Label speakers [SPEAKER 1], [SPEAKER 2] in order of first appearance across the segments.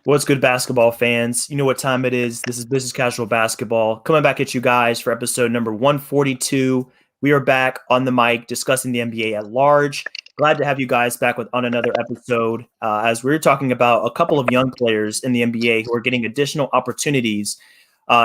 [SPEAKER 1] What's good, basketball fans? You know what time it is. This is Business Casual Basketball coming back at you guys for episode number 142. We are back on the mic discussing the NBA at large. Glad to have you guys back on another episode as we're talking about a couple of young players in the NBA who are getting additional opportunities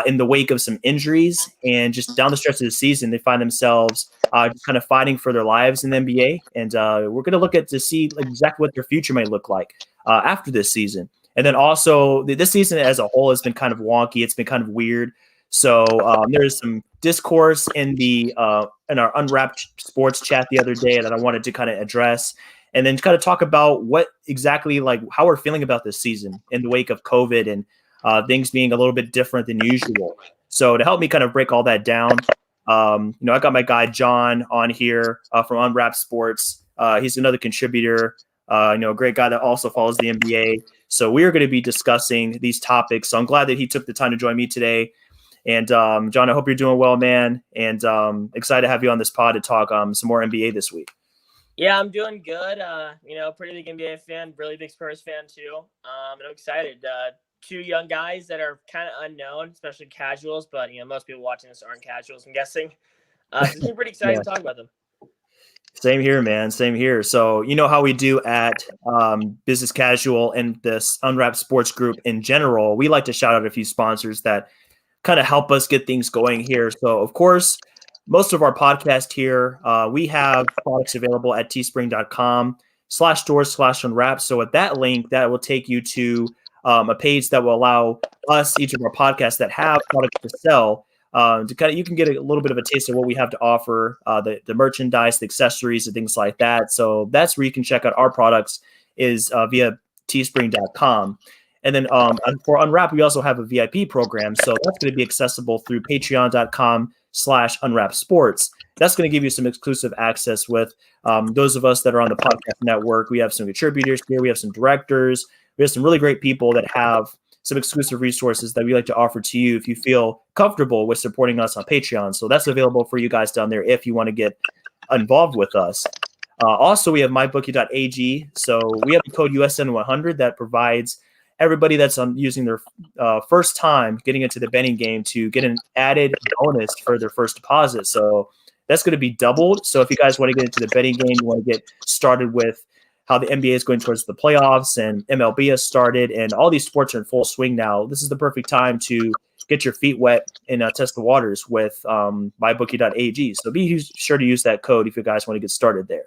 [SPEAKER 1] in the wake of some injuries. And just down the stretch of the season, they find themselves just kind of fighting for their lives in the NBA. And we're going to look at to see exactly what their future may look like after this season. And then also this season as a whole has been kind of wonky. It's been kind of weird. So there's some discourse in our Unwrapped Sports chat the other day that I wanted to kind of address, and then kind of talk about what exactly how we're feeling about this season in the wake of COVID and things being a little bit different than usual. So to help me kind of break all that down, I got my guy John on here from Unwrapped Sports. He's another contributor. A great guy that also follows the NBA. So we are going to be discussing these topics. So I'm glad that he took the time to join me today. And John, I hope you're doing well, man. And excited to have you on this pod to talk some more NBA this week.
[SPEAKER 2] Yeah, I'm doing good. Pretty big NBA fan, really big Spurs fan too. And I'm excited. Two young guys that are kind of unknown, especially casuals. But most people watching this aren't casuals, I'm guessing. So it's been pretty exciting to talk about them.
[SPEAKER 1] Same here, man. Same here. So you know how we do at Business Casual and this Unwrapped Sports group in general. We like to shout out a few sponsors that kind of help us get things going here. So, of course, most of our podcast here, we have products available at teespring.com/stores/unwrap. So at that link, that will take you to a page that will allow us, each of our podcasts that have products to sell, you can get a little bit of a taste of what we have to offer, the merchandise, the accessories, and things like that. So that's where you can check out our products is via teespring.com. And then for Unwrap, we also have a VIP program. So that's going to be accessible through patreon.com/unwrapsports. That's going to give you some exclusive access with those of us that are on the podcast network. We have some contributors here. We have some directors. We have some really great people that have some exclusive resources that we like to offer to you if you feel comfortable with supporting us on Patreon. So that's available for you guys down there if you want to get involved with us. Also, we have mybookie.ag. So we have the code USN100 that provides everybody that's using their first time getting into the betting game to get an added bonus for their first deposit. So that's going to be doubled. So if you guys want to get into the betting game, you want to get started with how the NBA is going towards the playoffs and MLB has started and all these sports are in full swing now, this is the perfect time to get your feet wet and test the waters with mybookie.ag. So be sure to use that code if you guys want to get started there.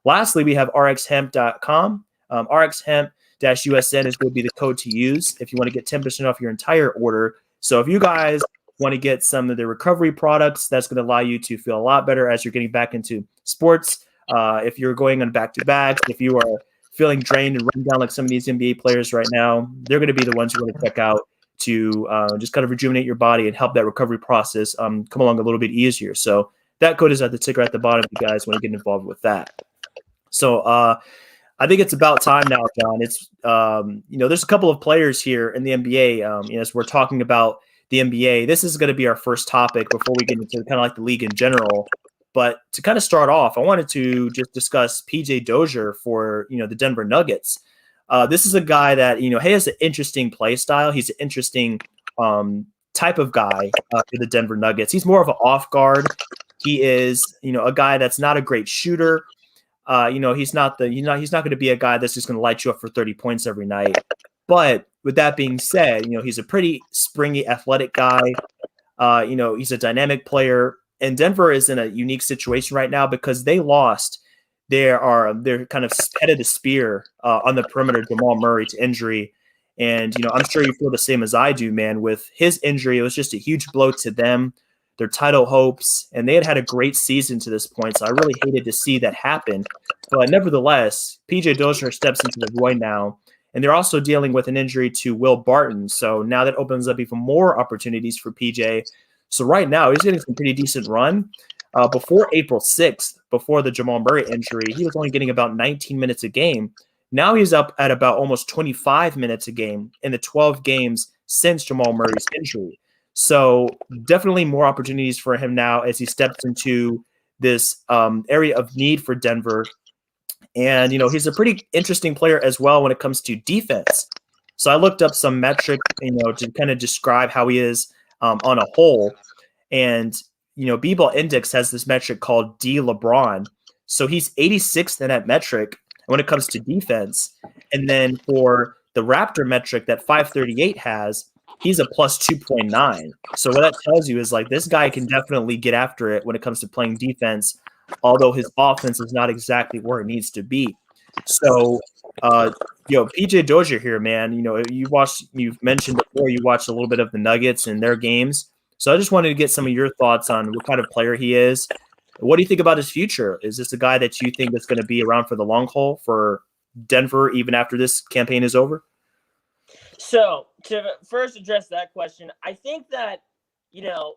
[SPEAKER 1] Lastly, we have rxhemp.com. rxhemp-USN is going to be the code to use if you want to get 10% off your entire order. So if you guys want to get some of the recovery products, that's going to allow you to feel a lot better as you're getting back into sports. If you're going on back-to-backs, if you are feeling drained and running down like some of these NBA players right now, they're going to be the ones you want to check out to just kind of rejuvenate your body and help that recovery process come along a little bit easier. So that code is at the ticker at the bottom if you guys want to get involved with that. So I think it's about time now, John. It's there's a couple of players here in the NBA. As we're talking about the NBA, this is going to be our first topic before we get into kind of like the league in general. But to kind of start off, I wanted to just discuss PJ Dozier for the Denver Nuggets. This is a guy that he has an interesting play style. He's an interesting type of guy for the Denver Nuggets. He's more of an off guard. He is a guy that's not a great shooter. He's not going to be a guy that's just going to light you up for 30 points every night. But with that being said, he's a pretty springy, athletic guy. He's a dynamic player. And Denver is in a unique situation right now because they lost they're kind of head of the spear on the perimeter, Jamal Murray, to injury. And, I'm sure you feel the same as I do, man. With his injury, it was just a huge blow to them, their title hopes, and they had a great season to this point. So I really hated to see that happen. But nevertheless, PJ Dozier steps into the void now. And they're also dealing with an injury to Will Barton. So now that opens up even more opportunities for PJ. So right now, he's getting some pretty decent run. Before April 6th, before the Jamal Murray injury, he was only getting about 19 minutes a game. Now he's up at about almost 25 minutes a game in the 12 games since Jamal Murray's injury. So definitely more opportunities for him now as he steps into this area of need for Denver. And, he's a pretty interesting player as well when it comes to defense. So I looked up some metrics, to kind of describe how he is on a whole. And, B-Ball Index has this metric called D LeBron. So he's 86th in that metric when it comes to defense. And then for the Raptor metric that 538 has, he's a plus 2.9. So what that tells you is like this guy can definitely get after it when it comes to playing defense, although his offense is not exactly where it needs to be. So, PJ Dozier here, man, you've mentioned before you watched a little bit of the Nuggets and their games. So I just wanted to get some of your thoughts on what kind of player he is. What do you think about his future? Is this a guy that you think is going to be around for the long haul for Denver even after this campaign is over?
[SPEAKER 2] So to first address that question, I think that,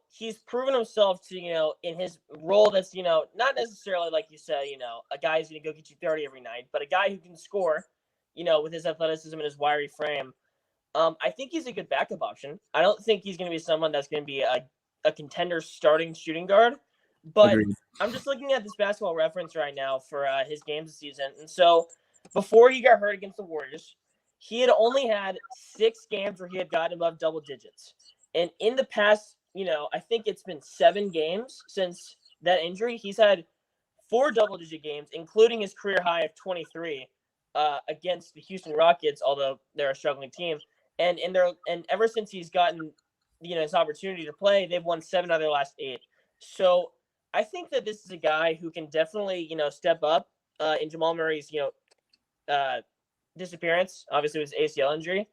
[SPEAKER 2] he's proven himself to, in his role that's, not necessarily like you said, a guy who's going to go get you 30 every night, but a guy who can score, with his athleticism and his wiry frame. I think he's a good backup option. I don't think he's going to be someone that's going to be a contender starting shooting guard. But
[SPEAKER 1] Agreed.
[SPEAKER 2] I'm just looking at this basketball reference right now for his games this season. And so before he got hurt against the Warriors, he had only had 6 games where he had gotten above double digits. And in the past, I think it's been 7 games since that injury. He's had 4 double-digit games, including his career high of 23 against the Houston Rockets, although they're a struggling team. And ever since he's gotten, his opportunity to play, they've won 7 out of their last 8. So I think that this is a guy who can definitely, step up in Jamal Murray's, disappearance, obviously with his ACL injury.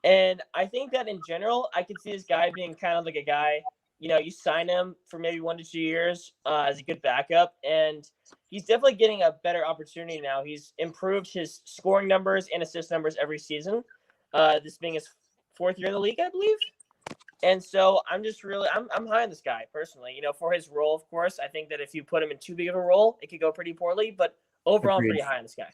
[SPEAKER 2] And I think that in general, I could see this guy being kind of like a guy, you sign him for maybe 1 to 2 years as a good backup. And he's definitely getting a better opportunity now. He's improved his scoring numbers and assist numbers every season. This being his 4th year in the league, I believe. And so I'm just really, I'm high on this guy personally, for his role, of course. I think that if you put him in too big of a role, it could go pretty poorly, but overall, I'm pretty high on this guy.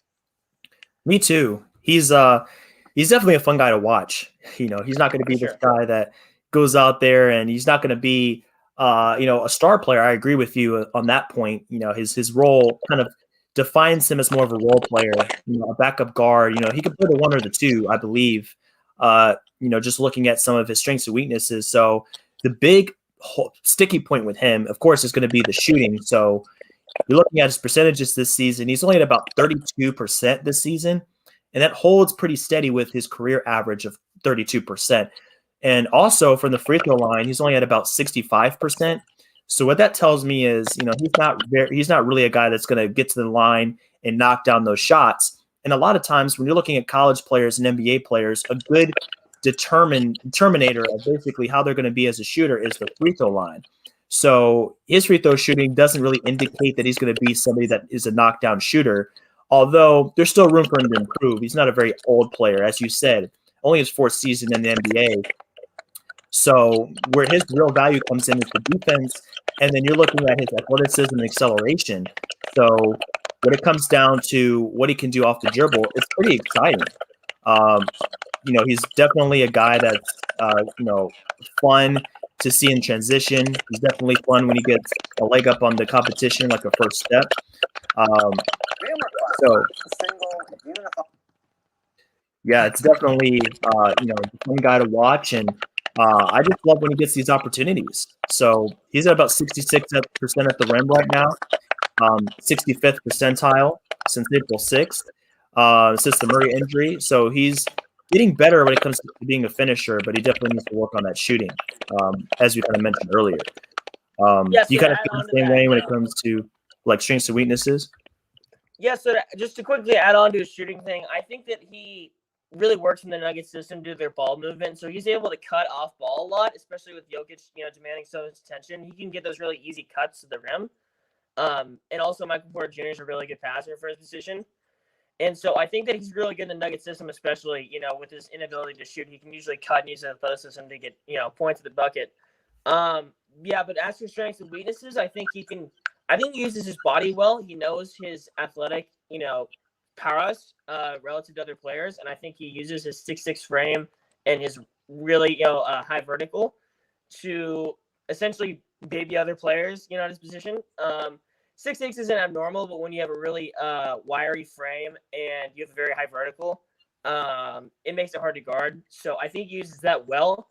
[SPEAKER 1] Me too. He's definitely a fun guy to watch. He's not going to be this guy that goes out there and he's not going to be, a star player. I agree with you on that point. His role kind of defines him as more of a role player, a backup guard. He could play the 1 or the 2, I believe, just looking at some of his strengths and weaknesses. So the big sticky point with him, of course, is going to be the shooting. So you're looking at his percentages this season. He's only at about 32% this season, and that holds pretty steady with his career average of 32%. And also from the free throw line, he's only at about 65%. So what that tells me is, he's not really a guy that's going to get to the line and knock down those shots. And a lot of times when you're looking at college players and NBA players, a good determinator of basically how they're going to be as a shooter is the free throw line. So his free throw shooting doesn't really indicate that he's going to be somebody that is a knockdown shooter, although there's still room for him to improve. He's not a very old player, as you said, only his 4th season in the NBA. So where his real value comes in is the defense, and then you're looking at his athleticism and acceleration. So when it comes down to what he can do off the dribble, it's pretty exciting. He's definitely a guy that's, fun to see in transition. He's definitely fun when he gets a leg up on the competition, like a first step. It's definitely, a fun guy to watch. And I just love when he gets these opportunities. So he's at about 66% at the rim right now, 65th percentile since April 6th, since the Murray injury. So he's getting better when it comes to being a finisher, but he definitely needs to work on that shooting, as we kind of mentioned earlier. You kind of feel the same way when it comes to like strengths and weaknesses?
[SPEAKER 2] Yeah, so just to quickly add on to his shooting thing, I think that he really works in the Nuggets system due to their ball movement. So he's able to cut off ball a lot, especially with Jokic, demanding so much attention. He can get those really easy cuts to the rim. And also Michael Porter Jr. is a really good passer for his position. And so I think that he's really good in the Nugget system, especially, with his inability to shoot. He can usually cut and use his athleticism to get, points at the bucket. But as for strengths and weaknesses, I think he uses his body well. He knows his athletic, prowess relative to other players. And I think he uses his 6'6" frame and his really, high vertical to essentially baby other players, at his position. 6'6" isn't abnormal, but when you have a really wiry frame and you have a very high vertical, it makes it hard to guard. So I think he uses that well.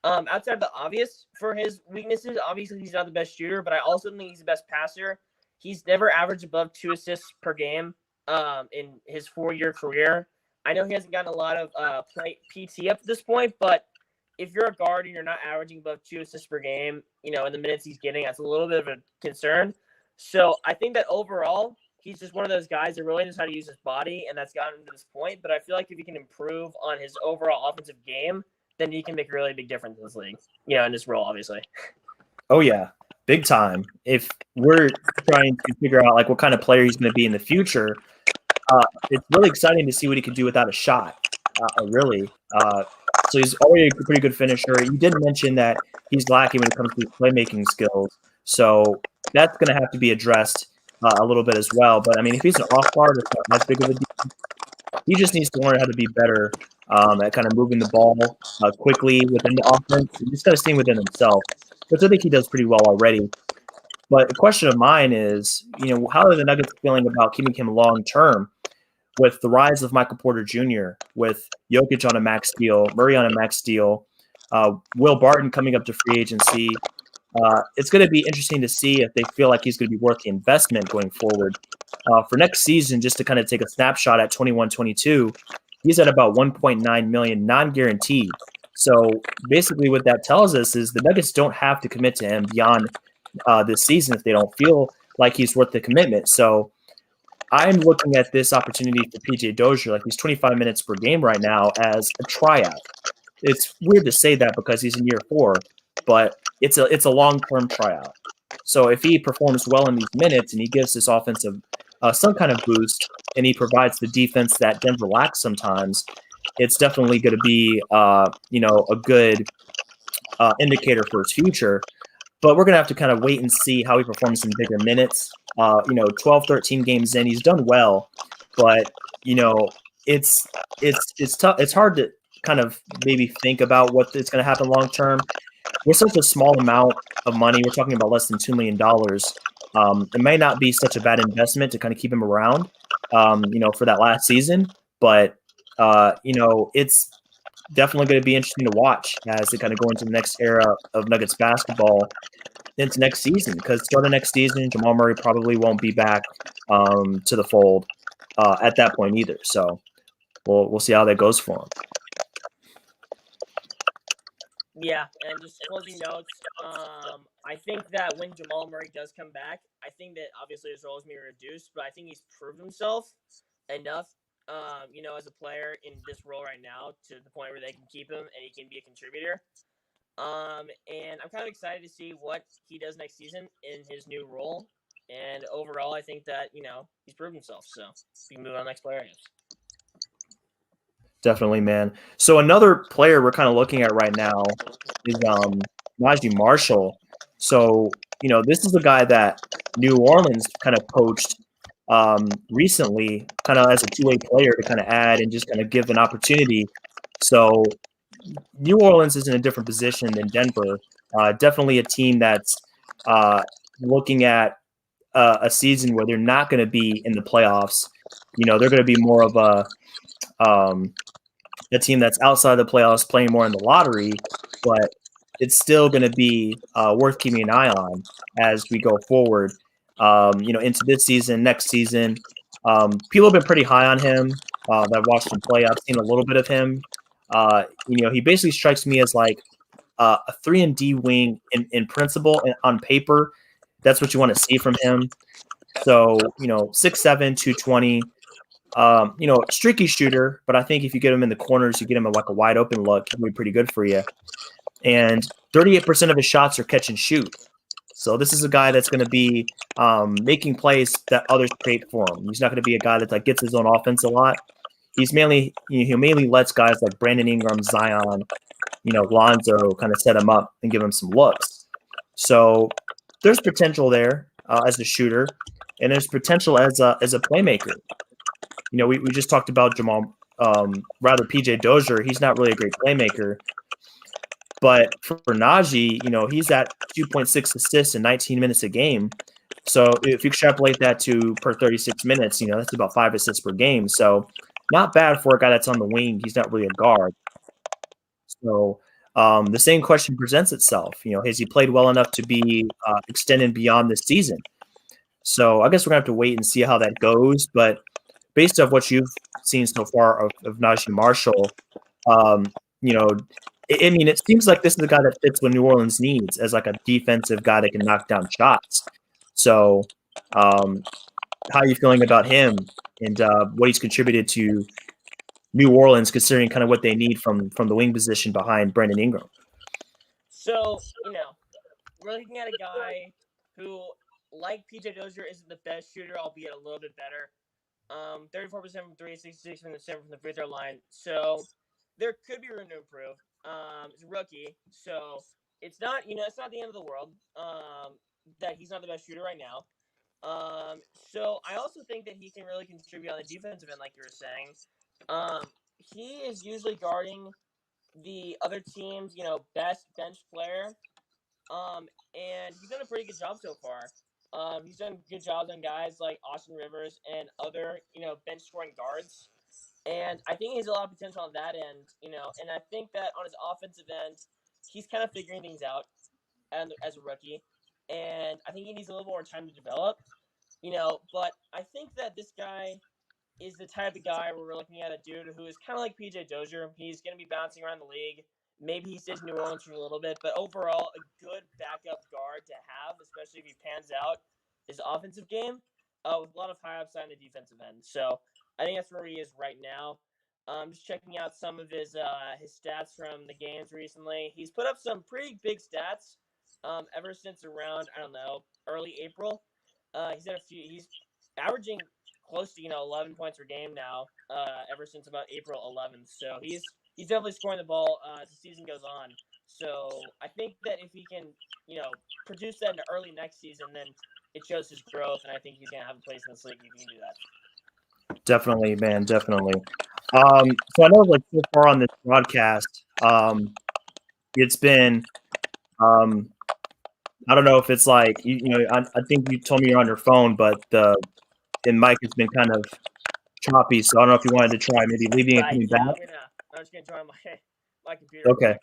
[SPEAKER 2] Outside of the obvious for his weaknesses, obviously he's not the best shooter, but I also think he's the best passer. He's never averaged above 2 assists per game in his 4-year career. I know he hasn't gotten a lot of PT up to this point, but if you're a guard and you're not averaging above 2 assists per game, in the minutes he's getting, that's a little bit of a concern. So I think that overall, he's just one of those guys that really knows how to use his body, and that's gotten him to this point. But I feel like if he can improve on his overall offensive game, then he can make a really big difference in this league, in this role, obviously.
[SPEAKER 1] Oh, yeah, big time. If we're trying to figure out, what kind of player he's going to be in the future, it's really exciting to see what he can do without a shot, really. So he's already a pretty good finisher. You did mention that he's lacking when it comes to playmaking skills. So that's going to have to be addressed a little bit as well. But, if he's an off guard, it's not much big of a deal. He just needs to learn how to be better at kind of moving the ball quickly within the offense. He just got to stay within himself, which I think he does pretty well already. But the question of mine is, how are the Nuggets feeling about keeping him long-term with the rise of Michael Porter Jr., with Jokic on a max deal, Murray on a max deal, Will Barton coming up to free agency? It's going to be interesting to see if they feel like he's going to be worth the investment going forward. For next season, just to kind of take a snapshot at 21-22, he's at about $1.9 million non-guaranteed. So basically what that tells us is the Nuggets don't have to commit to him beyond this season if they don't feel like he's worth the commitment. So I'm looking at this opportunity for PJ Dozier, he's 25 minutes per game right now, as a tryout. It's weird to say that because he's in year 4, but it's a long-term tryout. So if he performs well in these minutes and he gives this offensive some kind of boost and he provides the defense that Denver lacks sometimes, it's definitely going to be a good indicator for his future. But we're going to have to kind of wait and see how he performs in bigger minutes. 12, 13 games in, he's done well, but it's tough. It's hard to kind of maybe think about what is going to happen long term. We're such a small amount of money. We're talking about less than $2 million. It may not be such a bad investment to kind of keep him around, for that last season. But, it's definitely going to be interesting to watch as they kind of go into the next era of Nuggets basketball into next season. Because starting next season, Jamal Murray probably won't be back to the fold at that point either. So we'll see how that goes for him.
[SPEAKER 2] Yeah, and just closing notes, I think that when Jamal Murray does come back, I think that obviously his role is going to be reduced, but I think he's proved himself enough, as a player in this role right now to the point where they can keep him and he can be a contributor. And I'm kind of excited to see what he does next season in his new role. And overall, I think that, he's proved himself. So we can move on to the next player, I guess.
[SPEAKER 1] Definitely, man. So another player we're kind of looking at right now is Najee Marshall. So, this is a guy that New Orleans kind of poached recently, kind of as a two-way player to kind of add and just kind of give an opportunity. So New Orleans is in a different position than Denver. Definitely a team that's looking at a season where they're not going to be in the playoffs. They're going to be more of a team that's outside the playoffs, playing more in the lottery, but it's still going to be worth keeping an eye on as we go forward. Into this season, next season. People have been pretty high on him. I've watched him play. I've seen a little bit of him. He basically strikes me as like a 3-and-D wing in principle and on paper. That's what you want to see from him. So, 6'7", 220. Streaky shooter, but I think if you get him in the corners, you get him a wide open look, it'll be pretty good for you. And 38% of his shots are catch and shoot. So this is a guy that's going to be making plays that others create for him. He's not going to be a guy that gets his own offense a lot. He mainly lets guys like Brandon Ingram, Zion, Lonzo kind of set him up and give him some looks. So there's potential there as a shooter, and there's potential as a playmaker. We just talked about PJ Dozier. He's not really a great playmaker. But for Naji, he's at 2.6 assists in 19 minutes a game. So if you extrapolate that to per 36 minutes, that's about 5 assists per game. So not bad for a guy that's on the wing. He's not really a guard. So the same question presents itself. Has he played well enough to be extended beyond this season? So I guess we're going to have to wait and see how that goes. But based off what you've seen so far of Najee Marshall, it seems like this is a guy that fits what New Orleans needs as like a defensive guy that can knock down shots. So how are you feeling about him and what he's contributed to New Orleans, considering kind of what they need from the wing position behind Brandon Ingram?
[SPEAKER 2] So, we're looking at a guy who, like PJ Dozier, isn't the best shooter, albeit a little bit better. 34% from 3, 66% from the free throw line. So there could be room to improve. It's a rookie, so it's not it's not the end of the world. That he's not the best shooter right now. So I also think that he can really contribute on the defensive end, like you were saying. He is usually guarding the other team's, best bench player. And he's done a pretty good job so far. He's done good jobs on guys like Austin Rivers and other, bench scoring guards. And I think he has a lot of potential on that end, and I think that on his offensive end, he's kind of figuring things out as a rookie. And I think he needs a little more time to develop, but I think that this guy is the type of guy where we're looking at a dude who is kind of like PJ Dozier. He's going to be bouncing around the league. Maybe he stays in New Orleans for a little bit, but overall, a good backup guard to have, especially if he pans out his offensive game, with a lot of high upside on the defensive end. So I think that's where he is right now. Just checking out some of his stats from the games recently. He's put up some pretty big stats ever since around, early April. He's averaging close to 11 points per game now, ever since about April 11th. So he's definitely scoring the ball as the season goes on. So I think that if he can, produce that in the early next season, then it shows his growth, and I think he's gonna have a place in this league if he can do that.
[SPEAKER 1] Definitely, man, definitely. So I know, like, so far on this broadcast, it's been, I don't know if it's like I think you told me you're on your phone, but the mic has been kind of choppy. So I don't know if you wanted to try maybe leaving it coming back.
[SPEAKER 2] I'm just gonna join my computer.
[SPEAKER 1] Okay.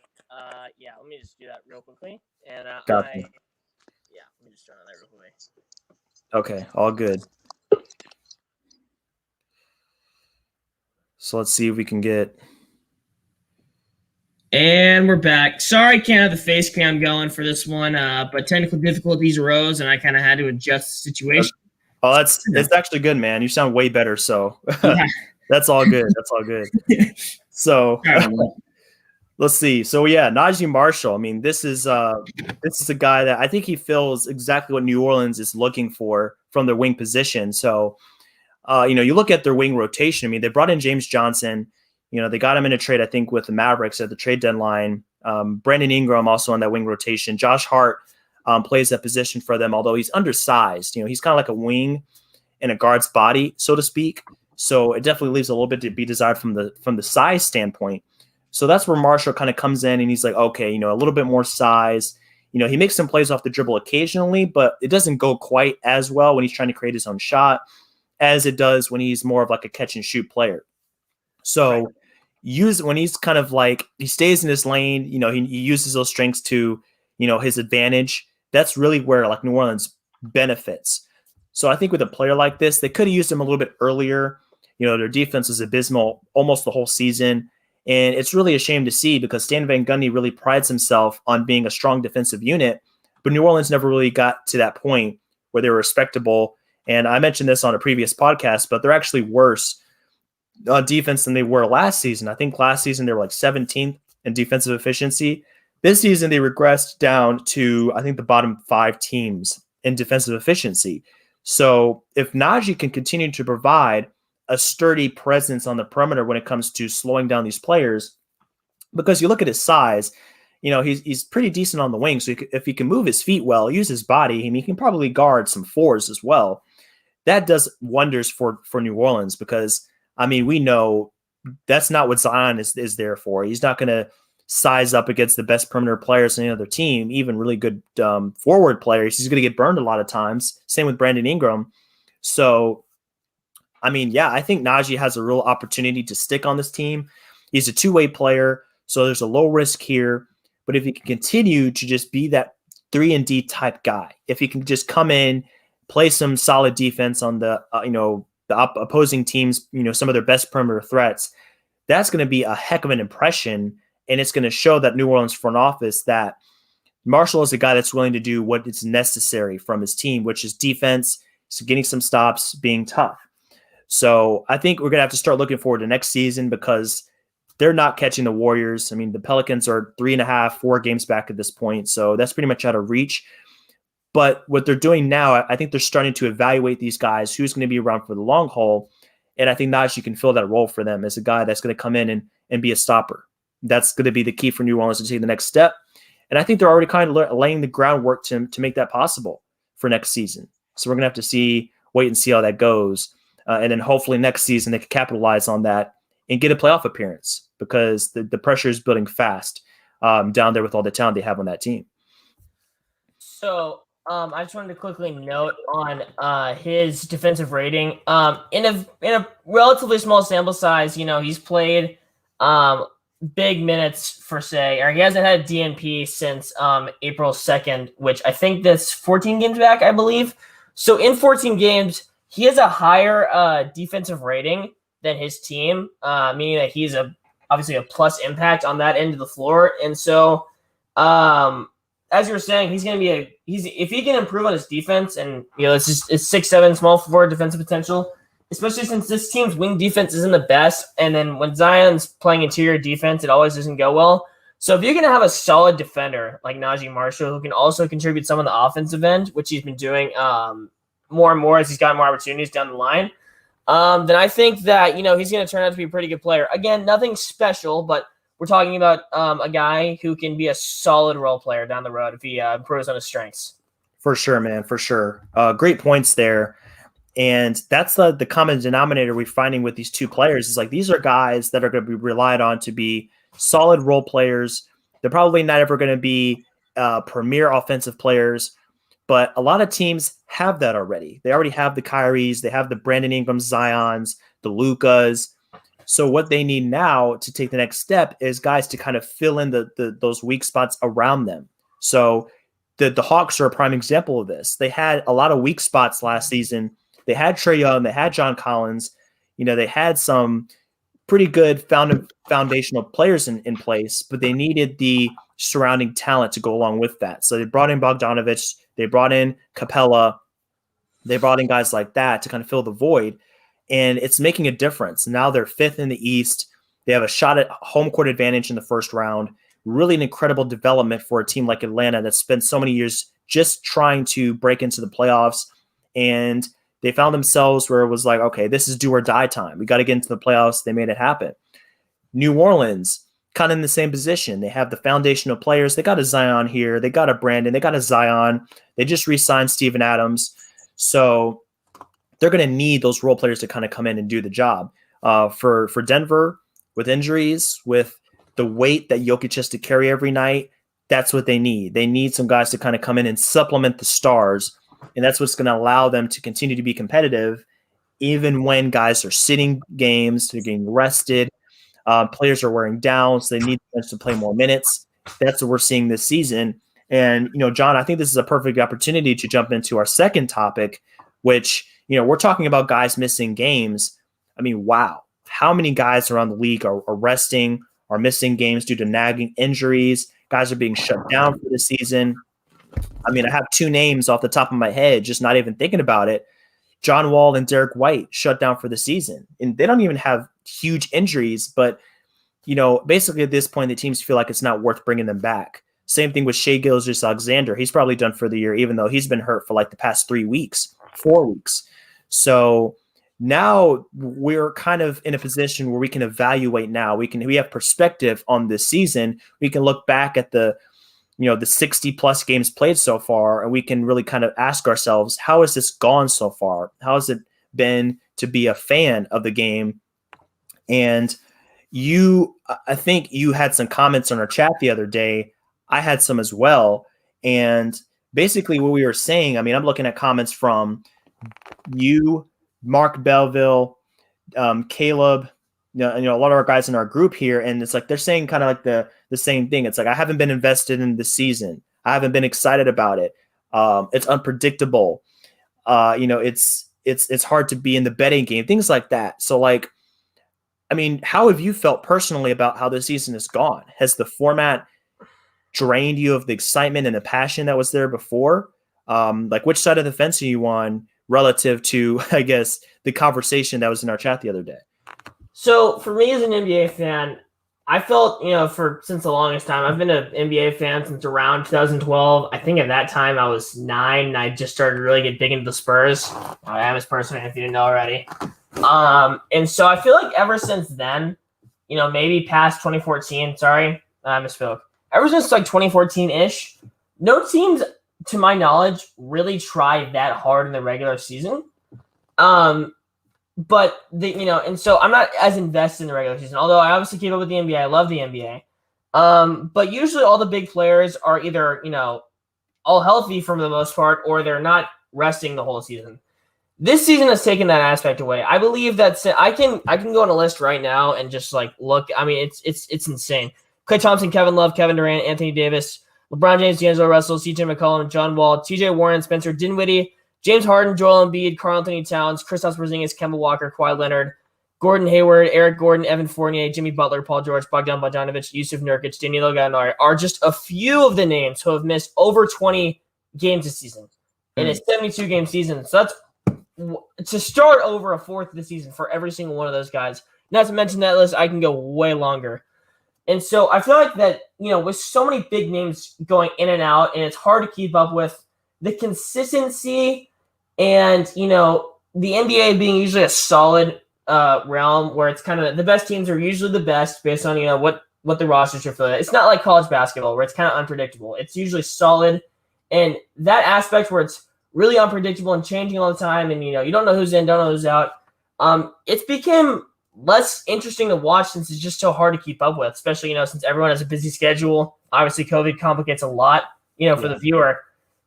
[SPEAKER 2] Yeah, let me just do that real quickly. And
[SPEAKER 1] Gotcha.
[SPEAKER 2] let me just turn on that real quickly.
[SPEAKER 1] Okay, all good. So let's see if we can get.
[SPEAKER 2] And we're back. Sorry, can't have the face cam going for this one, but technical difficulties arose, and I kind of had to adjust the situation.
[SPEAKER 1] Oh, it's actually good, man. You sound way better, so yeah. That's all good. That's all good. So let's see. So yeah, Najee Marshall. I mean, this is a guy that I think he fills exactly what New Orleans is looking for from their wing position. So you look at their wing rotation. I mean, they brought in James Johnson. They got him in a trade, I think, with the Mavericks at the trade deadline. Brandon Ingram also on that wing rotation. Josh Hart plays that position for them, although he's undersized. He's kind of like a wing in a guard's body, so to speak. So it definitely leaves a little bit to be desired from the size standpoint. So that's where Marshall kind of comes in, and he's like, okay, a little bit more size. He makes some plays off the dribble occasionally, but it doesn't go quite as well when he's trying to create his own shot as it does when he's more of like a catch and shoot player. So when he's kind of like, he stays in his lane, he uses those strengths to, his advantage. That's really where like New Orleans benefits. So I think with a player like this, they could have used him a little bit earlier. Their defense was abysmal almost the whole season. And it's really a shame to see because Stan Van Gundy really prides himself on being a strong defensive unit, but New Orleans never really got to that point where they were respectable. And I mentioned this on a previous podcast, but they're actually worse on defense than they were last season. I think last season they were like 17th in defensive efficiency. This season they regressed down to, I think, the bottom 5 teams in defensive efficiency. So if Naji can continue to provide a sturdy presence on the perimeter when it comes to slowing down these players, because you look at his size, he's pretty decent on the wing. So if he can move his feet well, use his body, he can probably guard some 4s as well. That does wonders for New Orleans because, I mean, we know that's not what Zion is there for. He's not going to size up against the best perimeter players in any other team, even really good forward players. He's going to get burned a lot of times. Same with Brandon Ingram. So I mean, yeah, I think Najee has a real opportunity to stick on this team. He's a two-way player, so there's a low risk here. But if he can continue to just be that 3-and-D type guy, if he can just come in, play some solid defense on the opposing teams, some of their best perimeter threats, that's going to be a heck of an impression, and it's going to show that New Orleans front office that Marshall is a guy that's willing to do what is necessary from his team, which is defense, so getting some stops, being tough. So I think we're going to have to start looking forward to next season because they're not catching the Warriors. I mean, the Pelicans are 3.5, 4 games back at this point, so that's pretty much out of reach. But what they're doing now, I think they're starting to evaluate these guys, who's going to be around for the long haul. And I think Najee can fill that role for them as a guy that's going to come in and be a stopper. That's going to be the key for New Orleans to take the next step. And I think they're already kind of laying the groundwork to make that possible for next season. So we're going to have to wait and see how that goes. And then hopefully next season they can capitalize on that and get a playoff appearance because the pressure is building fast down there with all the talent they have on that team.
[SPEAKER 2] So I just wanted to quickly note on his defensive rating. In a relatively small sample size, he's played big minutes for or he hasn't had a DNP since April 2nd, which I think that's 14 games back, I believe. So in 14 games, he has a higher defensive rating than his team, meaning that he's obviously a plus impact on that end of the floor. And so, as you were saying, he's going to be if he can improve on his defense and, it's 6'7", small forward defensive potential, especially since this team's wing defense isn't the best. And then when Zion's playing interior defense, it always doesn't go well. So if you're going to have a solid defender like Najee Marshall, who can also contribute some on the offensive end, which he's been doing more and more as he's gotten more opportunities down the line, then I think that, he's going to turn out to be a pretty good player. Again, nothing special, but we're talking about a guy who can be a solid role player down the road if he improves on his strengths.
[SPEAKER 1] For sure, man, for sure. Great points there. And that's the common denominator we're finding with these two players is like these are guys that are going to be relied on to be solid role players. They're probably not ever going to be premier offensive players, but a lot of teams have that already. They already have the Kyries, they have the Brandon Ingram, Zions, the Lukas. So what they need now to take the next step is guys to kind of fill in those weak spots around them. So the Hawks are a prime example of this. They had a lot of weak spots last season. They had Trae Young, they had John Collins. They had some pretty good foundational players in place, but they needed the surrounding talent to go along with that. So they brought in Bogdanovich, they brought in Capella, they brought in guys like that to kind of fill the void. And it's making a difference. Now they're 5th in the East. They have a shot at home court advantage in the first round. Really an incredible development for a team like Atlanta that's spent so many years just trying to break into the playoffs. And they found themselves where it was like, okay, this is do or die time. We got to get into the playoffs. They made it happen. New Orleans, kind of in the same position. They have the foundational players. They got a Zion here. They got a Brandon. They got a Zion. They just re-signed Steven Adams. So they're going to need those role players to kind of come in and do the job. For Denver, with injuries, with the weight that Jokic has to carry every night, that's what they need. They need some guys to kind of come in and supplement the stars, and that's what's going to allow them to continue to be competitive even when guys are sitting games, they're getting rested, players are wearing down, so they need to play more minutes. That's what we're seeing this season. And, John, I think this is a perfect opportunity to jump into our second topic, which – we're talking about guys missing games. I mean, wow. How many guys around the league are resting, are missing games due to nagging injuries? Guys are being shut down for the season. I mean, I have 2 names off the top of my head, just not even thinking about it. John Wall and Derek White shut down for the season. And they don't even have huge injuries, but, basically at this point, the teams feel like it's not worth bringing them back. Same thing with Shai Gilgeous-Alexander. He's probably done for the year, even though he's been hurt for like the past 4 weeks. So now we're kind of in a position where we can evaluate now. We have perspective on this season. We can look back at the 60 plus games played so far, and we can really kind of ask ourselves, how has this gone so far? How has it been to be a fan of the game? And I think you had some comments on our chat the other day. I had some as well. And basically what we were saying, I mean, I'm looking at comments from you, Mark Belleville, Caleb, a lot of our guys in our group here, and it's like they're saying kind of like the same thing. It's like, I haven't been invested in the season. I haven't been excited about it. It's unpredictable. It's hard to be in the betting game, things like that. So like, I mean, how have you felt personally about how the season has gone? Has the format drained you of the excitement and the passion that was there before? Like, which side of the fence are you on relative to, I guess, the conversation that was in our chat the other day?
[SPEAKER 2] So for me as an NBA fan, I felt, since the longest time, I've been an NBA fan since around 2012. I think at that time I was 9 and I just started to really get big into the Spurs. I am a Spurs fan if you didn't know already. And so I feel like ever since then, maybe past 2014, sorry, I misspoke. Ever since like 2014-ish, no teams, to my knowledge, really tried that hard in the regular season. But and so I'm not as invested in the regular season, although I obviously keep up with the NBA. I love the NBA. But usually all the big players are either, all healthy for the most part, or they're not resting the whole season. This season has taken that aspect away. I believe that I can go on a list right now and just like look. I mean, it's insane. Klay Thompson, Kevin Love, Kevin Durant, Anthony Davis, LeBron James, D'Angelo Russell, CJ McCollum, John Wall, TJ Warren, Spencer Dinwiddie, James Harden, Joel Embiid, Karl Anthony Towns, Kristaps Porzingis, Kemba Walker, Kawhi Leonard, Gordon Hayward, Eric Gordon, Evan Fournier, Jimmy Butler, Paul George, Bogdan Bogdanovic, Yusuf Nurkic, Danilo Gallinari are just a few of the names who have missed over 20 games this season in a 72-game season. So that's to start over a fourth of the season for every single one of those guys. Not to mention that list, I can go way longer. And so I feel like that, with so many big names going in and out, and it's hard to keep up with the consistency and, the NBA being usually a solid realm where it's kind of the best teams are usually the best based on, what the rosters are filling. It's not like college basketball where it's kind of unpredictable. It's usually solid. And that aspect where it's really unpredictable and changing all the time, and, you don't know who's in, don't know who's out. It's become less interesting to watch since it's just so hard to keep up with, especially, since everyone has a busy schedule. Obviously, COVID complicates a lot, for the viewer.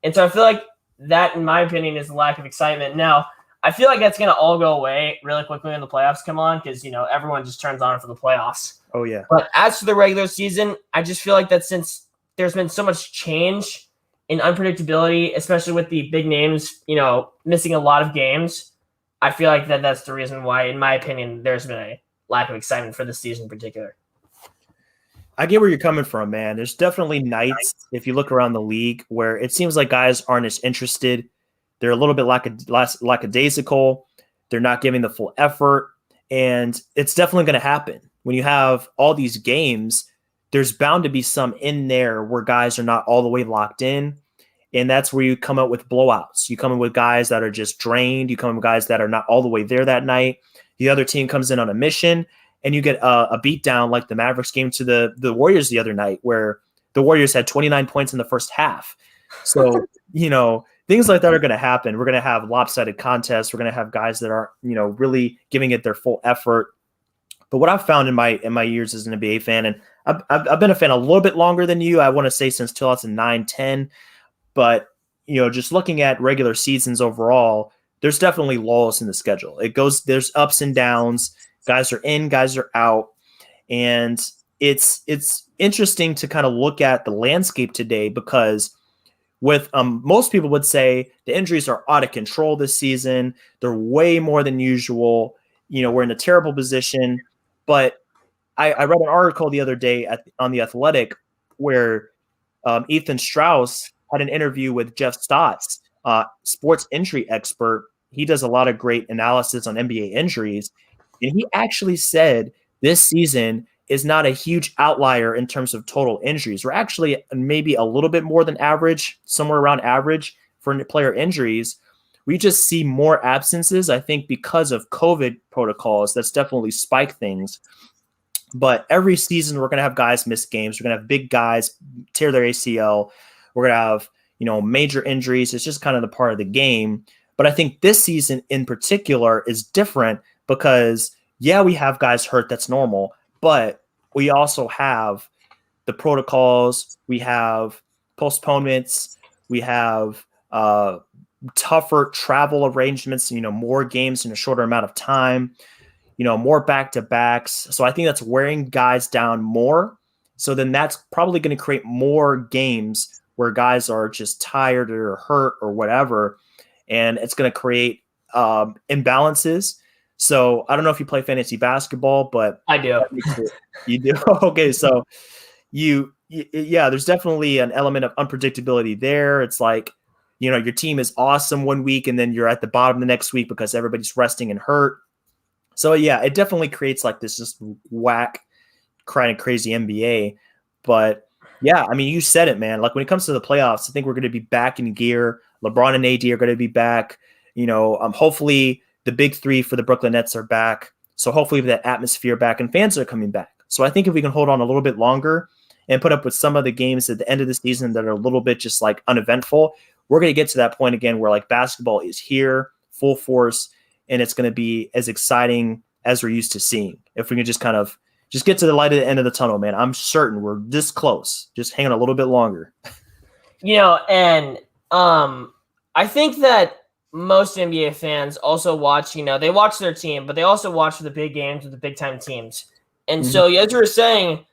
[SPEAKER 2] And so I feel like that, in my opinion, is a lack of excitement. Now, I feel like that's going to all go away really quickly when the playoffs come on because, everyone just turns on for the playoffs.
[SPEAKER 1] Oh, yeah.
[SPEAKER 2] But as for the regular season, I just feel like that since there's been so much change in unpredictability, especially with the big names, missing a lot of games, I feel like that's the reason why, in my opinion, there's been a lack of excitement for this season in particular.
[SPEAKER 1] I get where you're coming from, man. There's definitely nights, if you look around the league, where it seems like guys aren't as interested. They're a little bit lackadaisical. They're not giving the full effort. And it's definitely going to happen. When you have all these games, there's bound to be some in there where guys are not all the way locked in. And that's where you come up with blowouts. You come in with guys that are just drained. You come in with guys that are not all the way there that night. The other team comes in on a mission, and you get a beatdown like the Mavericks game to the Warriors the other night, where the Warriors had 29 points in the first half. So, things like that are going to happen. We're going to have lopsided contests. We're going to have guys that aren't, really giving it their full effort. But what I've found in my years as an NBA fan, and I've been a fan a little bit longer than you, I want to say since 2009-10. But, just looking at regular seasons overall, there's definitely lulls in the schedule. There's ups and downs. Guys are in, guys are out. And it's interesting to kind of look at the landscape today because with most people would say the injuries are out of control this season. They're way more than usual. We're in a terrible position. But I read an article the other day on The Athletic where Ethan Strauss had an interview with Jeff Stotts, sports injury expert. He does a lot of great analysis on NBA injuries. And he actually said this season is not a huge outlier in terms of total injuries. We're actually maybe a little bit more than average, somewhere around average for player injuries. We just see more absences, I think, because of COVID protocols. That's definitely spiked things. But every season, we're going to have guys miss games. We're going to have big guys tear their ACL. We're going to have, major injuries. It's just kind of the part of the game. But I think this season in particular is different because, we have guys hurt. That's normal. But we also have the protocols. We have postponements. We have tougher travel arrangements, more games in a shorter amount of time, more back-to-backs. So I think that's wearing guys down more. So then that's probably going to create more games where guys are just tired or hurt or whatever. And it's going to create imbalances. So I don't know if you play fantasy basketball, but
[SPEAKER 2] I do.
[SPEAKER 1] You do? Okay. So yeah, there's definitely an element of unpredictability there. It's like, your team is awesome one week and then you're at the bottom the next week because everybody's resting and hurt. So yeah, it definitely creates like this just whack kind of crazy NBA. But yeah, I mean, you said it, man. Like when it comes to the playoffs, I think we're going to be back in gear. LeBron and AD are going to be back. Hopefully the big three for the Brooklyn Nets are back. So hopefully that atmosphere back and fans are coming back. So I think if we can hold on a little bit longer and put up with some of the games at the end of the season that are a little bit just like uneventful, we're going to get to that point again where like basketball is here full force and it's going to be as exciting as we're used to seeing. If we can just kind of just get to the light at the end of the tunnel, man, I'm certain we're this close, just hanging a little bit longer.
[SPEAKER 2] And I think that most NBA fans also watch, they watch their team, but they also watch the big games with the big time teams. And so, as you were saying,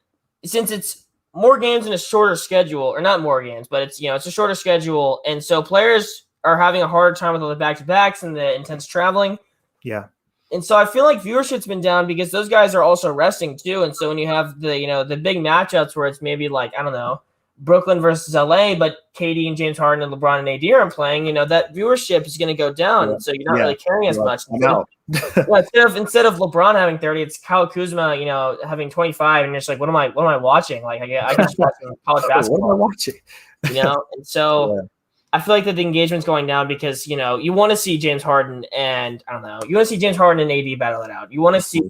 [SPEAKER 2] since it's more games in a shorter schedule, or not more games, but it's, it's a shorter schedule. And so players are having a harder time with all the back-to-backs and the intense traveling.
[SPEAKER 1] Yeah.
[SPEAKER 2] And so I feel like viewership's been down because those guys are also resting too. And so when you have the, the big matchups where it's maybe like, I don't know, Brooklyn versus LA, but KD and James Harden and LeBron and AD are playing, that viewership is going to go down.
[SPEAKER 1] Yeah.
[SPEAKER 2] And so you're not really caring as much. Instead of LeBron having 30, it's Kyle Kuzma, having 25, and it's like, what am I watching? Like I can just watch college basketball.
[SPEAKER 1] What am I watching?
[SPEAKER 2] And so I feel like that the engagement's going down because, you want to see James Harden and you want to see James Harden and AD battle it out. You want to see,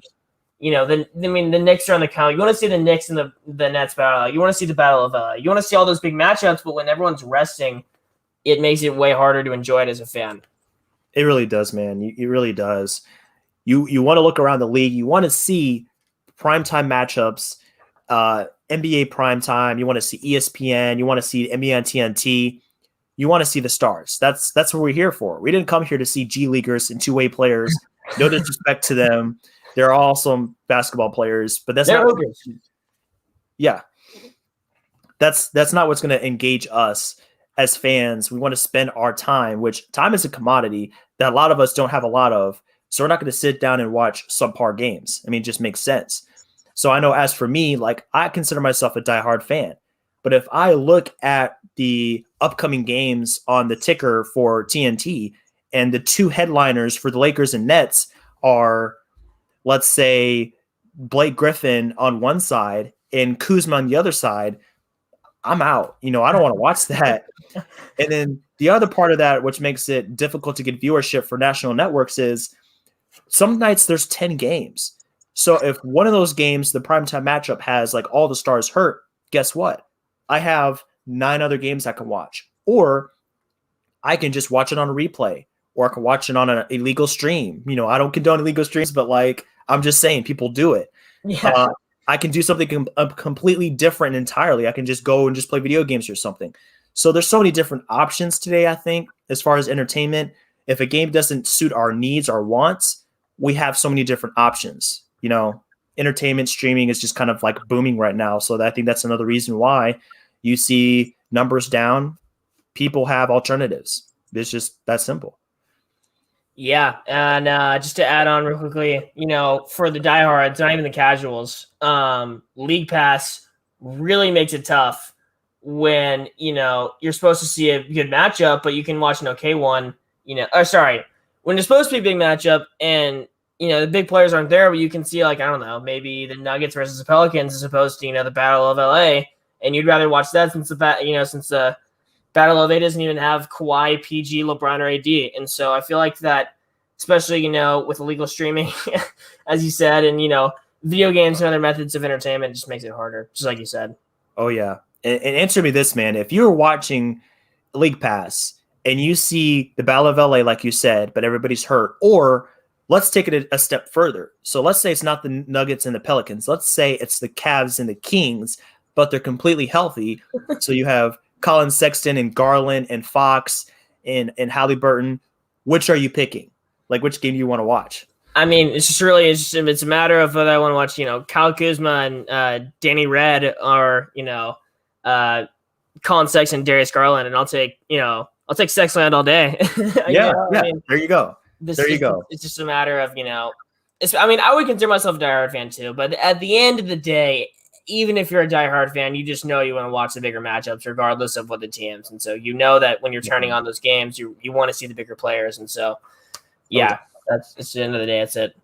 [SPEAKER 2] the Knicks are on the count. You want to see the Knicks and the Nets battle out. You want to see the battle of, you want to see all those big matchups, but when everyone's resting, it makes it way harder to enjoy it as a fan.
[SPEAKER 1] It really does, man. It really does. You want to look around the league. You want to see primetime matchups, NBA primetime. You want to see ESPN. You want to see NBA on TNT. You want to see the stars. That's what we're here for. We didn't come here to see G Leaguers and two-way players. No disrespect to them. They're awesome basketball players, but that's not. Yeah, that's not what's going to engage us as fans. We want to spend our time, which time is a commodity that a lot of us don't have a lot of. So we're not going to sit down and watch subpar games. I mean, it just makes sense. So I know as for me, like I consider myself a diehard fan, but if I look at the upcoming games on the ticker for TNT and the two headliners for the Lakers and Nets are, let's say, Blake Griffin on one side and Kuzma on the other side, I'm out. I don't want to watch that. And then the other part of that, which makes it difficult to get viewership for national networks, is some nights there's 10 games. So if one of those games, the primetime matchup, has like all the stars hurt, guess what? I have 9 other games I can watch. Or I can just watch it on a replay, or I can watch it on an illegal stream. I don't condone illegal streams, but like I'm just saying people do it.
[SPEAKER 2] Yeah.
[SPEAKER 1] I can do something completely different entirely. I can just go and just play video games or something. So there's so many different options today, I think, as far as entertainment. If a game doesn't suit our needs, our wants, we have so many different options. Entertainment streaming is just kind of like booming right now. So I think that's another reason why you see numbers down. People have alternatives. It's just that simple.
[SPEAKER 2] Yeah, and just to add on real quickly, for the diehards, not even the casuals, League Pass really makes it tough when, you're supposed to see a good matchup, but you can watch an okay one, when it's supposed to be a big matchup and, the big players aren't there, but you can see, like, I don't know, maybe the Nuggets versus the Pelicans as opposed to, the Battle of LA, and you'd rather watch that since the Battle of 8 doesn't even have Kawhi, PG, LeBron, or AD. And so I feel like that, especially, with illegal streaming, as you said, and, video games and other methods of entertainment just makes it harder, just like you said.
[SPEAKER 1] Oh, yeah. And answer me this, man. If you're watching League Pass and you see the Battle of LA, like you said, but everybody's hurt, or let's take it a step further. So let's say it's not the Nuggets and the Pelicans. Let's say it's the Cavs and the Kings, but they're completely healthy. So you have Colin Sexton and Garland and Fox and Halliburton, which are you picking? Like, which game do you want to watch?
[SPEAKER 2] I mean, it's a matter of whether I want to watch, Kyle Kuzma and Danny Red or, Colin Sexton, Darius Garland, and I'll take Sexland all day.
[SPEAKER 1] Yeah. I mean, there you go.
[SPEAKER 2] It's just a matter of, I would consider myself a diehard fan too, but at the end of the day, even if you're a diehard fan, you just know you want to watch the bigger matchups regardless of what the teams. And so that when you're turning on those games, you want to see the bigger players. And so, yeah. It's the end of the day. That's it.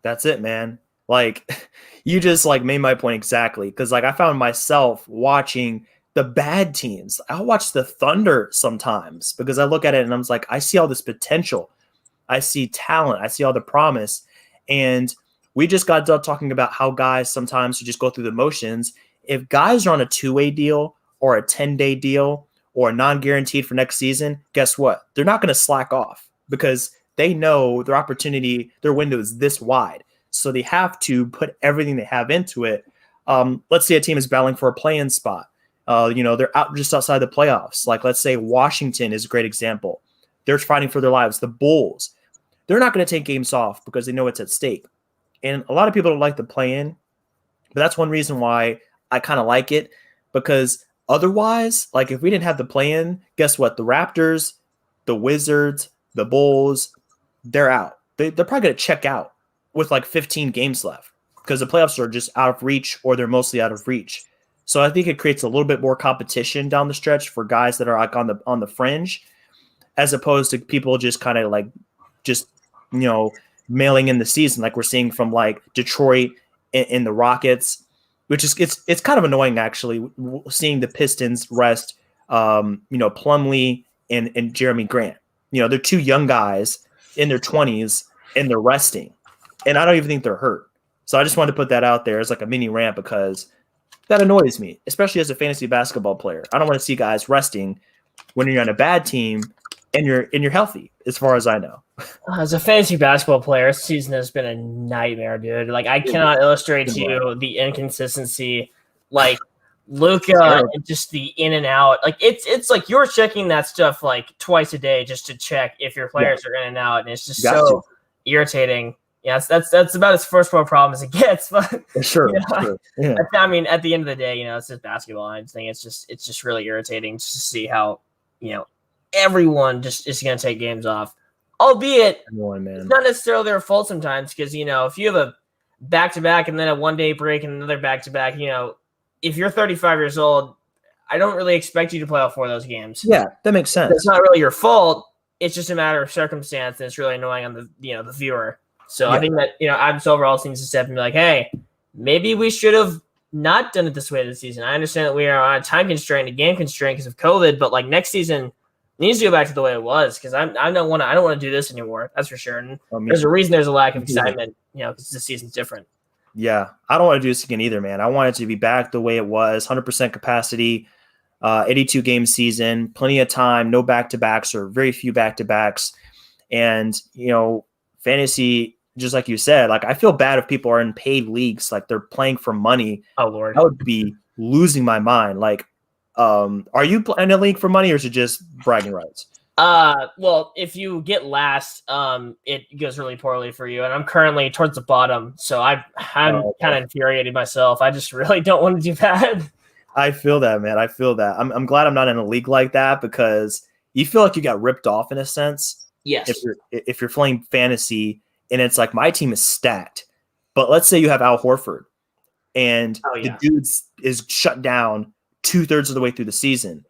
[SPEAKER 1] That's it, man. Like, you just like made my point exactly. Because like I found myself watching the bad teams. I'll watch the Thunder sometimes because I look at it and I'm like, I see all this potential. I see talent. I see all the promise. And we just got done talking about how guys sometimes you just go through the motions. If guys are on a 2-way deal or a 10-day deal or non-guaranteed for next season, guess what? They're not going to slack off because they know their opportunity, their window is this wide. So they have to put everything they have into it. Let's say a team is battling for a play-in spot. They're out just outside the playoffs. Like, let's say Washington is a great example. They're fighting for their lives. The Bulls, they're not going to take games off because they know it's at stake. And a lot of people don't like the play-in, but that's one reason why I kind of like it, because otherwise, like if we didn't have the play-in, guess what? The Raptors, the Wizards, the Bulls, they're out. They're probably going to check out with like 15 games left because the playoffs are just out of reach or they're mostly out of reach. So I think it creates a little bit more competition down the stretch for guys that are like on the fringe, as opposed to people just kind of like mailing in the season like we're seeing from like Detroit and the Rockets, which is it's kind of annoying actually seeing the Pistons rest Plumlee and Jeremy Grant. They're two young guys in their 20s and they're resting. And I don't even think they're hurt. So I just wanted to put that out there as like a mini rant because that annoys me, especially as a fantasy basketball player. I don't want to see guys resting when you're on a bad team and you're healthy, as far as I know.
[SPEAKER 2] As a fantasy basketball player, this season has been a nightmare, dude. Like I cannot illustrate to you the inconsistency. Like Luka and just the in and out. Like it's like you're checking that stuff like twice a day just to check if your players are in and out, and it's just so irritating. Yeah, that's about as first world problem as it gets. But
[SPEAKER 1] sure. Yeah.
[SPEAKER 2] I mean, at the end of the day, it's just basketball. I think it's just really irritating just to see how everyone just is going to take games off. Albeit, it's not necessarily their fault sometimes because if you have a back-to-back and then a one-day break and another back-to-back, if you're 35 years old, I don't really expect you to play all 4 of those games.
[SPEAKER 1] Yeah, that makes sense.
[SPEAKER 2] It's not really your fault. It's just a matter of circumstance, and it's really annoying on the the viewer. So I think that Adam Silver also needs to step and be like, hey, maybe we should have not done it this way this season. I understand that we are on a time constraint, a game constraint because of COVID, but like next season needs to go back to the way it was because I don't want to do this anymore. That's for sure. And there's a reason there's a lack of excitement, because this season's different.
[SPEAKER 1] Yeah, I don't want to do this again either, man. I want it to be back the way it was, 100% capacity, 82-game season, plenty of time, no back-to-backs or very few back-to-backs. And, fantasy, just like you said, like I feel bad if people are in paid leagues, like they're playing for money.
[SPEAKER 2] Oh, Lord.
[SPEAKER 1] I would be losing my mind. Like, are you in a league for money or is it just bragging rights?
[SPEAKER 2] Well, if you get last, it goes really poorly for you. And I'm currently towards the bottom, so I'm kind of infuriated myself. I just really don't want to do that.
[SPEAKER 1] I feel that, man. I feel that. I'm glad I'm not in a league like that because you feel like you got ripped off in a sense.
[SPEAKER 2] Yes.
[SPEAKER 1] If you're playing fantasy and it's like my team is stacked, but let's say you have Al Horford and the dude is shut down 2/3 of the way through the season,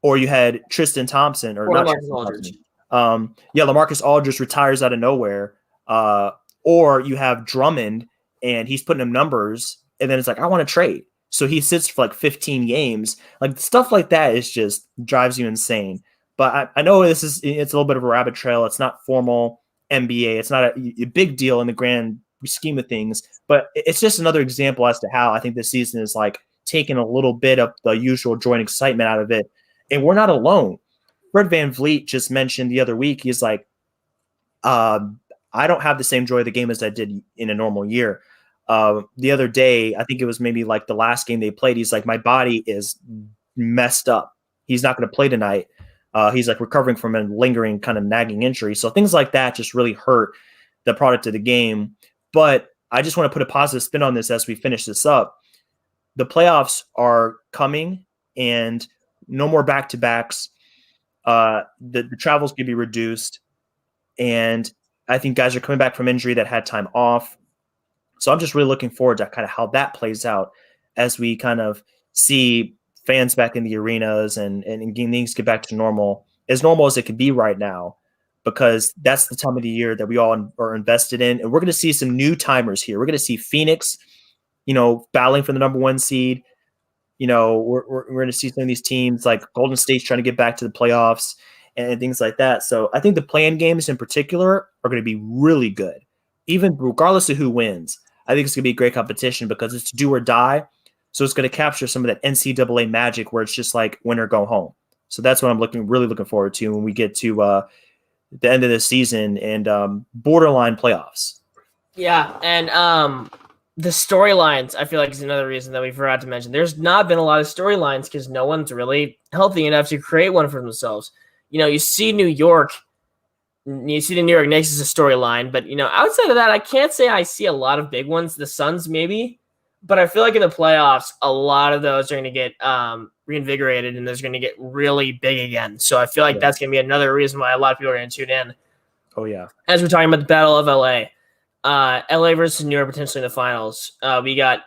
[SPEAKER 1] or you had Tristan Thompson or not
[SPEAKER 2] LaMarcus Aldridge.
[SPEAKER 1] LaMarcus Aldridge retires out of nowhere, or you have Drummond and he's putting him numbers, and then it's like I want to trade, so he sits for like 15 games, like stuff like that is just drives you insane. But I know it's a little bit of a rabbit trail. It's not formal NBA. It's not a big deal in the grand scheme of things, but it's just another example as to how I think this season is like taking a little bit of the usual joy and excitement out of it. And we're not alone. Fred VanVleet just mentioned the other week, he's like, I don't have the same joy of the game as I did in a normal year. The other day, I think it was maybe like the last game they played, he's like, my body is messed up. He's not going to play tonight. He's like recovering from a lingering kind of nagging injury. So things like that just really hurt the product of the game. But I just want to put a positive spin on this as we finish this up. The playoffs are coming and no more back-to-backs. The travels could be reduced. And I think guys are coming back from injury that had time off. So I'm just really looking forward to kind of how that plays out as we kind of see fans back in the arenas and things get back to normal as it could be right now, because that's the time of the year that we all are invested in. And we're going to see some new timers here. We're going to see Phoenix, battling for the number 1 seed. We're going to see some of these teams like Golden State's trying to get back to the playoffs and things like that. So I think the play-in games in particular are going to be really good, even regardless of who wins. I think it's going to be a great competition because it's do or die. So it's going to capture some of that NCAA magic where it's just like win or go home. So that's what I'm really looking forward to when we get to the end of the season and borderline playoffs.
[SPEAKER 2] Yeah, and the storylines, I feel like, is another reason that we forgot to mention. There's not been a lot of storylines because no one's really healthy enough to create one for themselves. You see New York, you see the New York Knicks as a storyline, but, outside of that, I can't say I see a lot of big ones. The Suns, maybe. But I feel like in the playoffs, a lot of those are going to get reinvigorated and those are going to get really big again. So I feel like that's going to be another reason why a lot of people are going to tune in.
[SPEAKER 1] Oh, yeah.
[SPEAKER 2] As we're talking about the Battle of LA. LA versus New York potentially in the finals. We got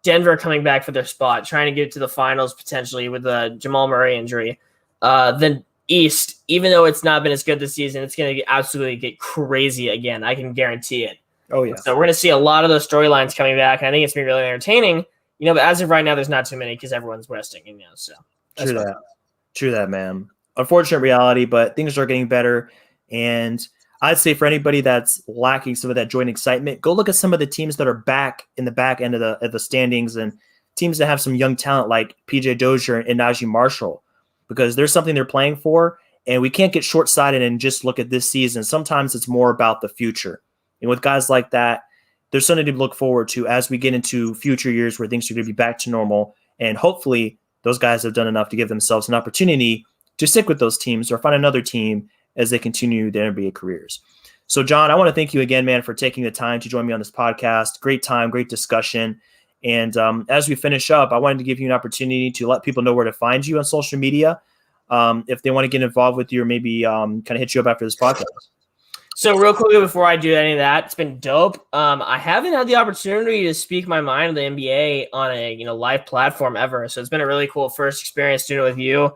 [SPEAKER 2] Denver coming back for their spot, trying to get to the finals potentially with the Jamal Murray injury. Then East, even though it's not been as good this season, it's going to absolutely get crazy again. I can guarantee it.
[SPEAKER 1] Oh, yeah.
[SPEAKER 2] So we're going to see a lot of those storylines coming back. And I think it's going to be really entertaining. But as of right now, there's not too many because everyone's resting. So
[SPEAKER 1] True that, man. Unfortunate reality, but things are getting better. And I'd say for anybody that's lacking some of that joy and excitement, go look at some of the teams that are back in the back end of the standings and teams that have some young talent like PJ Dozier and Najee Marshall, because there's something they're playing for. And we can't get short-sighted and just look at this season. Sometimes it's more about the future. And with guys like that, there's something to look forward to as we get into future years where things are going to be back to normal. And hopefully those guys have done enough to give themselves an opportunity to stick with those teams or find another team as they continue their NBA careers. So, John, I want to thank you again, man, for taking the time to join me on this podcast. Great time, great discussion. And as we finish up, I wanted to give you an opportunity to let people know where to find you on social media if they want to get involved with you or maybe kind of hit you up after this podcast.
[SPEAKER 2] So real quickly before I do any of that, it's been dope. I haven't had the opportunity to speak my mind on the NBA on a live platform ever. So it's been a really cool first experience doing it with you.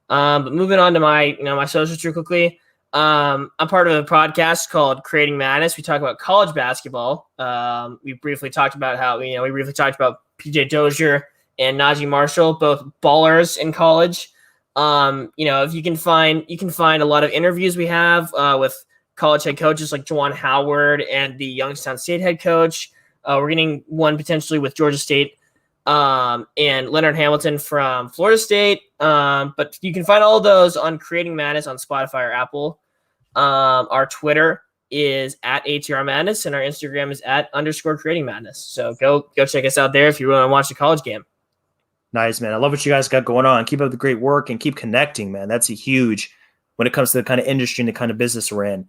[SPEAKER 2] But moving on to my my socials real quickly. I'm part of a podcast called Creating Madness. We talk about college basketball. We briefly talked about how PJ Dozier and Najee Marshall, both ballers in college. If you can find a lot of interviews we have with college head coaches like Juwan Howard and the Youngstown State head coach. We're getting one potentially with Georgia State and Leonard Hamilton from Florida State. But you can find all of those on Creating Madness on Spotify or Apple. Our Twitter is at ATR Madness and our Instagram is @_Creating Madness. So go check us out there if you really want to watch the college game.
[SPEAKER 1] Nice, man. I love what you guys got going on. Keep up the great work and keep connecting, man. That's a huge when it comes to the kind of industry and the kind of business we're in.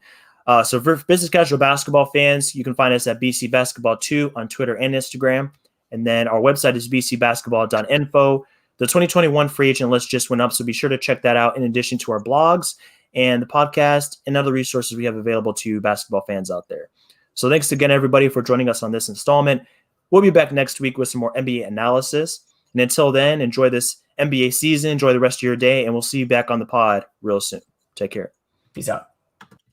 [SPEAKER 1] So for business casual basketball fans, you can find us at BC Basketball 2 on Twitter and Instagram. And then our website is bcbasketball.info. The 2021 free agent list just went up, so be sure to check that out in addition to our blogs and the podcast and other resources we have available to basketball fans out there. So thanks again, everybody, for joining us on this installment. We'll be back next week with some more NBA analysis. And until then, enjoy this NBA season, enjoy the rest of your day, and we'll see you back on the pod real soon. Take care.
[SPEAKER 2] Peace out.